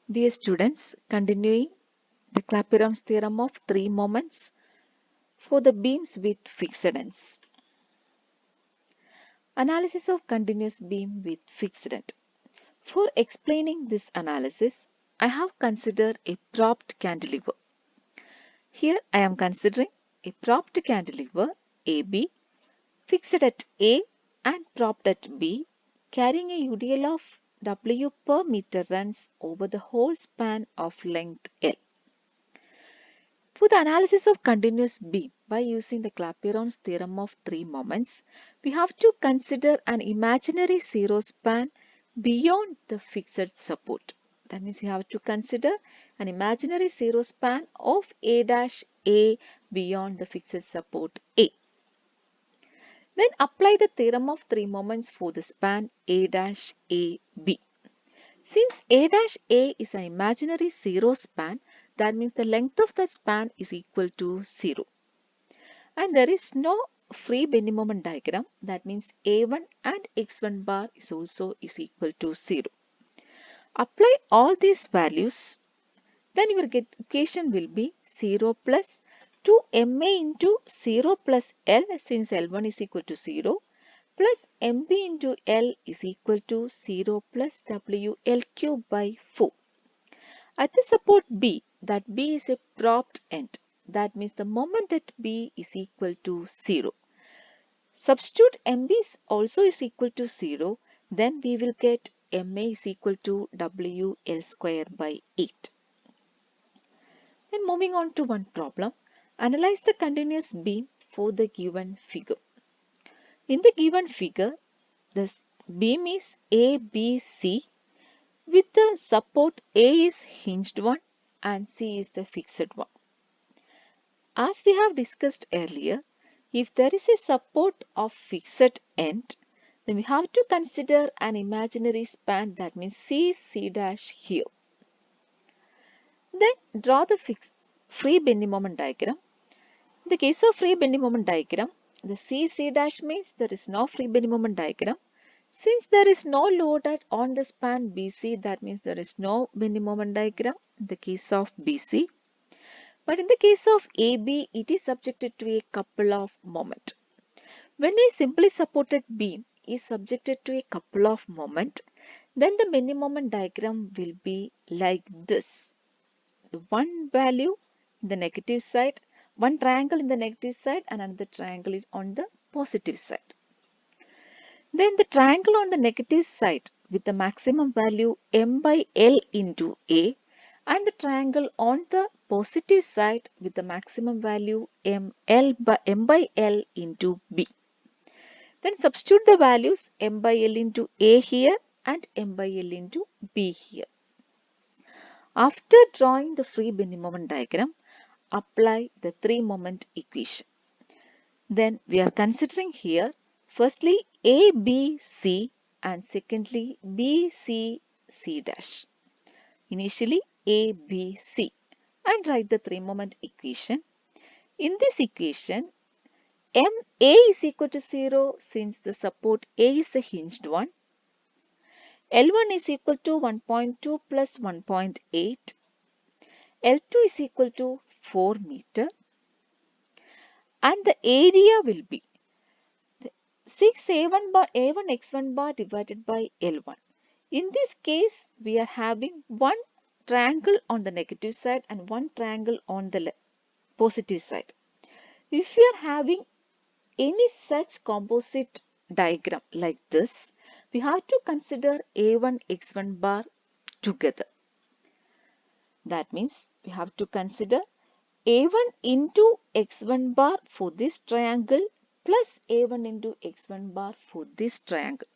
Dear students, continuing the Clapeyron's theorem of three moments for the beams with fixed ends. Analysis of continuous beam with fixed end. For explaining this analysis, I have considered a propped cantilever. Here I am considering a propped cantilever AB fixed at A and propped at B, carrying a UDL of W per meter runs over the whole span of length L. For the analysis of continuous beam by using the Clapeyron's theorem of three moments, we have to consider an imaginary zero span beyond the fixed support. That means we have to consider an imaginary zero span of A dash A beyond the fixed support A. Then apply the theorem of three moments for the span A dash A B. Since A dash A is an imaginary zero span, that means the length of the span is equal to 0. And there is no free bending moment diagram, that means A1 and x1 bar is also equal to 0. Apply all these values, then your equation will be 0 plus 2ma into 0 plus L, since L1 is equal to 0, plus mb into L is equal to 0 plus WL cube by 4. At the support B, that B is a propped end. That means the moment at B is equal to 0. Substitute MB also is equal to 0. Then we will get MA is equal to WL square by 8. Then moving on to one problem. Analyze the continuous beam for the given figure. In the given figure, the beam is ABC with the support A is hinged one and C is the fixed one. As we have discussed earlier, if there is a support of fixed end, then we have to consider an imaginary span, that means C dash here. Then draw the free bending moment diagram. In the case of free bending moment diagram, the C dash means there is no free bending moment diagram. Since there is no load on the span BC, that means there is no bending moment diagram in the case of BC. But in the case of AB, it is subjected to a couple of moment. When a simply supported beam is subjected to a couple of moment, then the bending moment diagram will be like this. One value in the negative side, one triangle in the negative side and another triangle on the positive side. Then the triangle on the negative side with the maximum value m by L into A, and the triangle on the positive side with the maximum value m by L into B. Then substitute the values m by L into A here and m by L into B here. After drawing the free bending moment diagram, apply the three moment equation. Then we are considering here firstly A, B, C and secondly B, C, C dash. Initially A, B, C and write the three moment equation. In this equation, MA is equal to 0 since the support A is a hinged one. L1 is equal to 1.2 plus 1.8. L2 is equal to 4 meter. And the area will be 6 A1 bar A1 X1 bar divided by L1. In this case, we are having one triangle on the negative side and one triangle on the positive side. If we are having any such composite diagram like this, we have to consider A1 X1 bar together. That means we have to consider A1 into X1 bar for this triangle plus A1 into X1 bar for this triangle.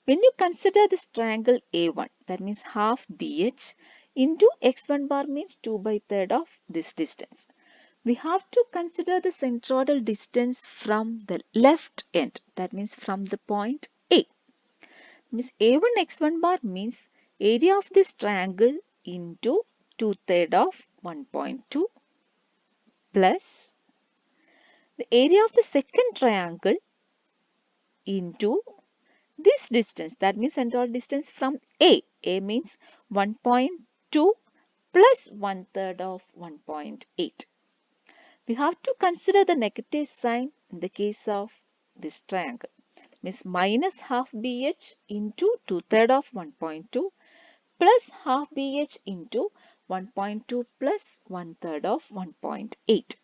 When you consider this triangle A1, that means half BH into X1 bar means 2 by 3rd of this distance. We have to consider the centroidal distance from the left end, that means from the point A. Means A1 X1 bar means area of this triangle into 2/3 of 1.2 plus the area of the second triangle into this distance, that means central distance from A. A means 1.2 2 plus 1/3 of 1.8. We have to consider the negative sign in the case of this triangle. Means minus half BH into 2/3 of 1.2 plus half BH into 1.2 plus 1/3 of 1.8.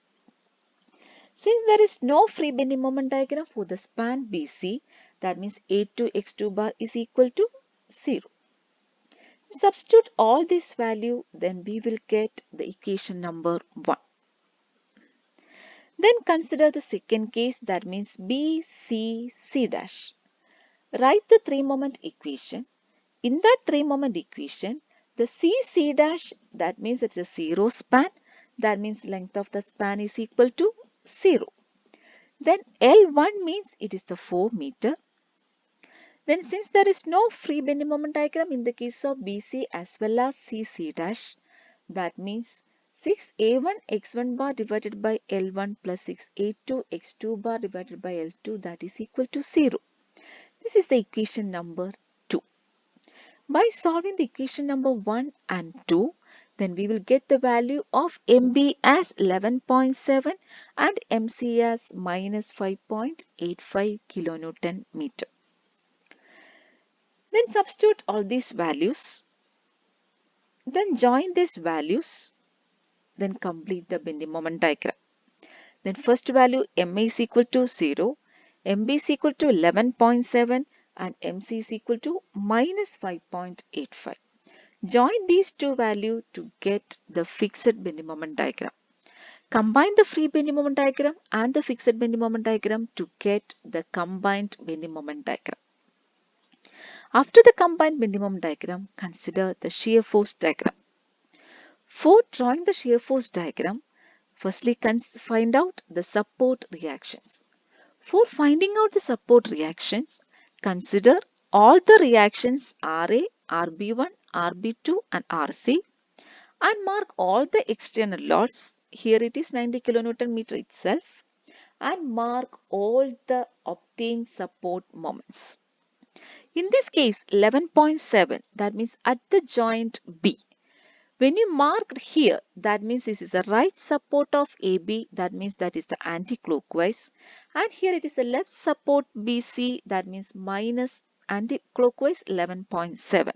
Since there is no free bending moment diagram for the span BC, that means A2 x2 bar is equal to 0. Substitute all this value, then we will get the equation number 1. Then consider the second case, that means B, C, C dash. Write the 3-moment equation. In that 3-moment equation, the C, C dash, that means it's a 0 span. That means length of the span is equal to 0. Then L1 means it is the 4 meter. Then since there is no free bending moment diagram in the case of BC as well as CC dash, that means 6A1 x1 bar divided by L1 plus 6A2 x2 bar divided by L2, that is equal to 0. This is the equation number 2. By solving the equation number 1 and 2, then we will get the value of MB as 11.7 and MC as minus 5.85 kilonewton meter. Then substitute all these values. Then join these values. Then complete the bending moment diagram. Then first value MA is equal to 0, MB is equal to 11.7 and MC is equal to minus 5.85. Join these two values to get the fixed bending moment diagram. Combine the free bending moment diagram and the fixed bending moment diagram to get the combined bending moment diagram. After the combined bending moment diagram, consider the shear force diagram. For drawing the shear force diagram, firstly find out the support reactions. For finding out the support reactions, consider all the reactions RA, RB1, RB2 and RC and mark all the external loads. Here it is 90 kilonewton meter itself, and mark all the obtained support moments. In this case 11.7, that means at the joint B. When you marked here, that means this is the right support of AB, that means that is the anti-clockwise. And here it is the left support BC, that means minus anti-clockwise 11.7.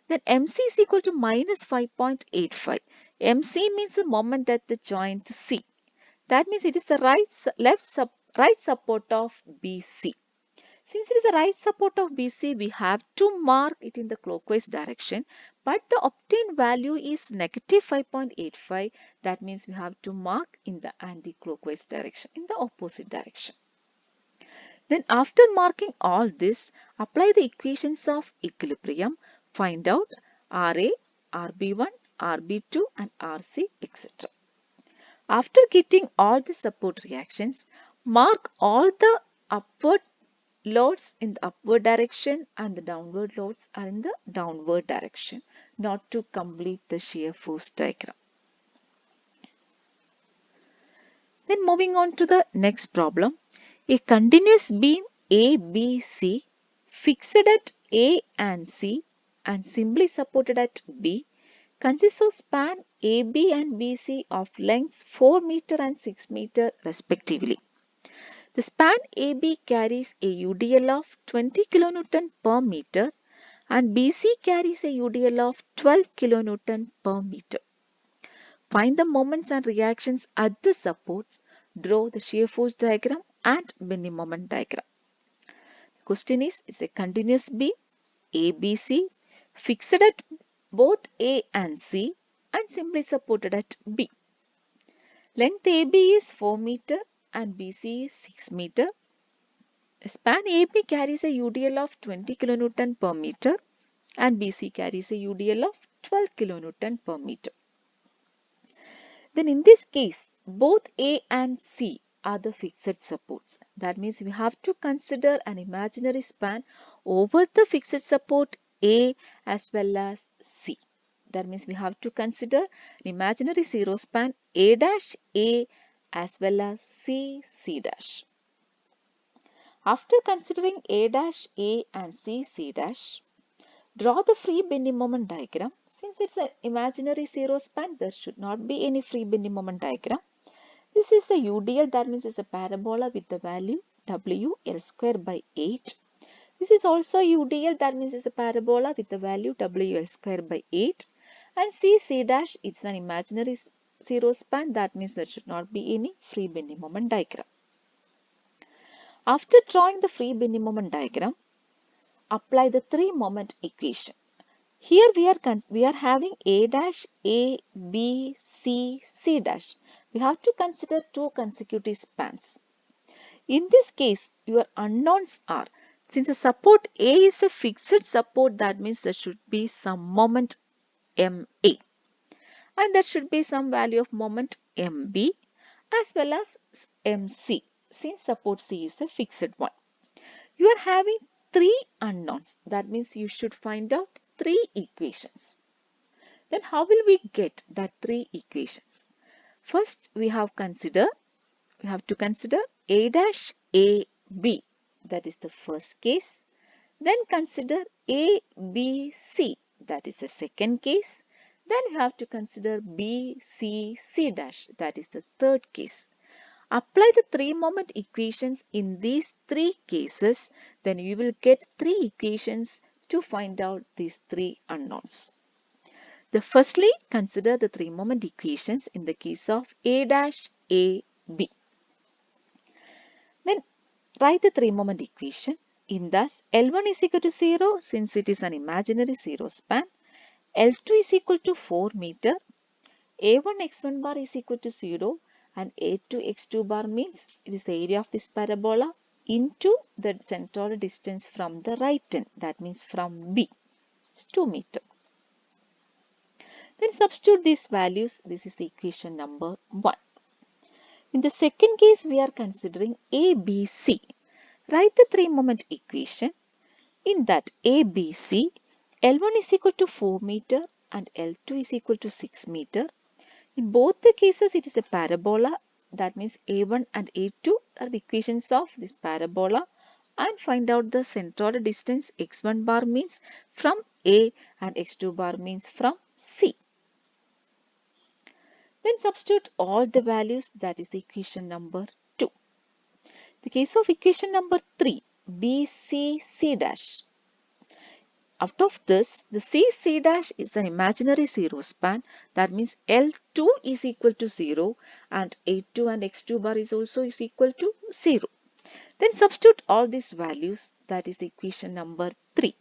Then MC is equal to minus 5.85. MC means the moment at the joint C. That means it is the right support of BC. Since it is the right support of BC, we have to mark it in the clockwise direction, but the obtained value is negative 5.85. That means we have to mark in the anti-clockwise direction, in the opposite direction. Then after marking all this, apply the equations of equilibrium, find out RA, RB1, RB2 and RC, etc. After getting all the support reactions, mark all the upward loads in the upward direction and the downward loads are in the downward direction, not to complete the shear force diagram. Then moving on to the next problem. A continuous beam ABC fixed at A and C and simply supported at B consists of span AB and BC of lengths 4 meter and 6 meter respectively. The span AB carries a UDL of 20 kN per meter and BC carries a UDL of 12 kN per meter. Find the moments and reactions at the supports, draw the shear force diagram and bending moment diagram. The question is, it's a continuous beam ABC fixed at both A and C and simply supported at B. Length AB is 4 meter and BC is 6 meter. Span AB carries a UDL of 20 kN per meter and BC carries a UDL of 12 kN per meter. Then in this case, both A and C are the fixed supports. That means we have to consider an imaginary span over the fixed support A as well as C. That means we have to consider an imaginary zero span A dash A as well as C C dash. After considering A dash A and C C dash, Draw the free bending moment diagram. Since it's an imaginary zero span, there should not be any free bending moment diagram. This is a UDL, that means it's a parabola with the value W L square by 8. This is also UDL, that means it's a parabola with the value W L square by 8. And C dash, it's an imaginary zero span, that means there should not be any free bending moment diagram. After drawing the free bending moment diagram, apply the three moment equation. Here we are having A dash, A, B, C, C dash. We have to consider two consecutive spans. In this case, your unknowns are, since the support A is a fixed support, that means there should be some moment MA. And there should be some value of moment MB as well as MC, since support C is a fixed one. You are having three unknowns. That means you should find out three equations. Then how will we get that three equations? First, we have to consider A dash AB. That is the first case. Then consider ABC. That is the second case. Then we have to consider BCC dash. That is the third case. Apply the three moment equations in these three cases, then you will get three equations to find out these three unknowns. Firstly, consider the three moment equations in the case of A dash AB. Then write the three moment equation. In thus, L1 is equal to 0 since it is an imaginary zero span. L2 is equal to 4 meter. A1 x1 bar is equal to 0. And A2 x2 bar means it is the area of this parabola into the central distance from the right end, that means from B. It's 2 meter. Then substitute these values. This is the equation number 1. In the second case, we are considering ABC. Write the three moment equation. In that ABC, L1 is equal to 4 meter and L2 is equal to 6 meter. In both the cases, it is a parabola. That means A1 and A2 are the equations of this parabola. And find out the central distance. X1 bar means from A and X2 bar means from C. Then substitute all the values. That is the equation number 2. The case of equation number 3, BCC dash. Out of this, the CC dash is an imaginary zero span. That means L2 is equal to 0 and A2 and X2 bar is also is equal to 0. Then substitute all these values. That is the equation number 3.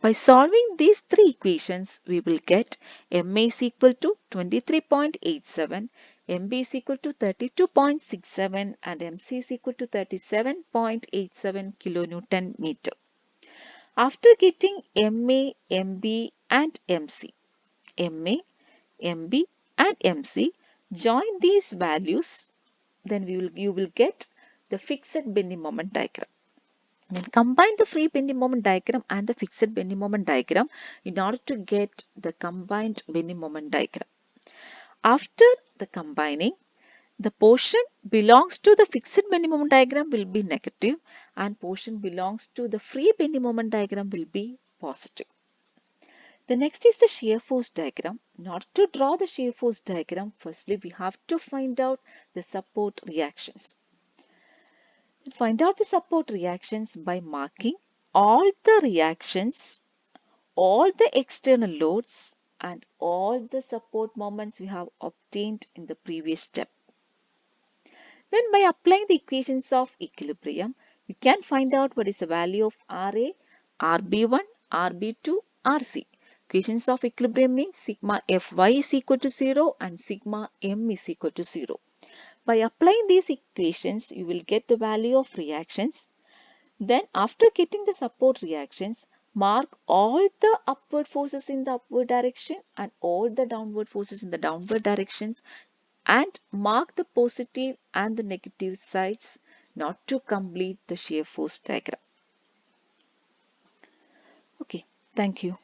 By solving these three equations, we will get MA is equal to 23.87, MB is equal to 32.67 and MC is equal to 37.87 kilonewton meter. After getting MA, MB and MC, MA, MB and MC, join these values, then you will get the fixed bending moment diagram. Then combine the free bending moment diagram and the fixed bending moment diagram in order to get the combined bending moment diagram. After the combining, the portion belongs to the fixed bending moment diagram will be negative and portion belongs to the free bending moment diagram will be positive. The next is the shear force diagram. In order to draw the shear force diagram, firstly we have to find out the support reactions. Find out the support reactions by marking all the reactions, all the external loads and all the support moments we have obtained in the previous step. Then by applying the equations of equilibrium, you can find out what is the value of RA, RB1, RB2, RC. Equations of equilibrium means sigma Fy is equal to 0 and sigma M is equal to 0. By applying these equations, you will get the value of reactions. Then after getting the support reactions, mark all the upward forces in the upward direction and all the downward forces in the downward directions and mark the positive and the negative sides not to complete the shear force diagram. Okay, thank you.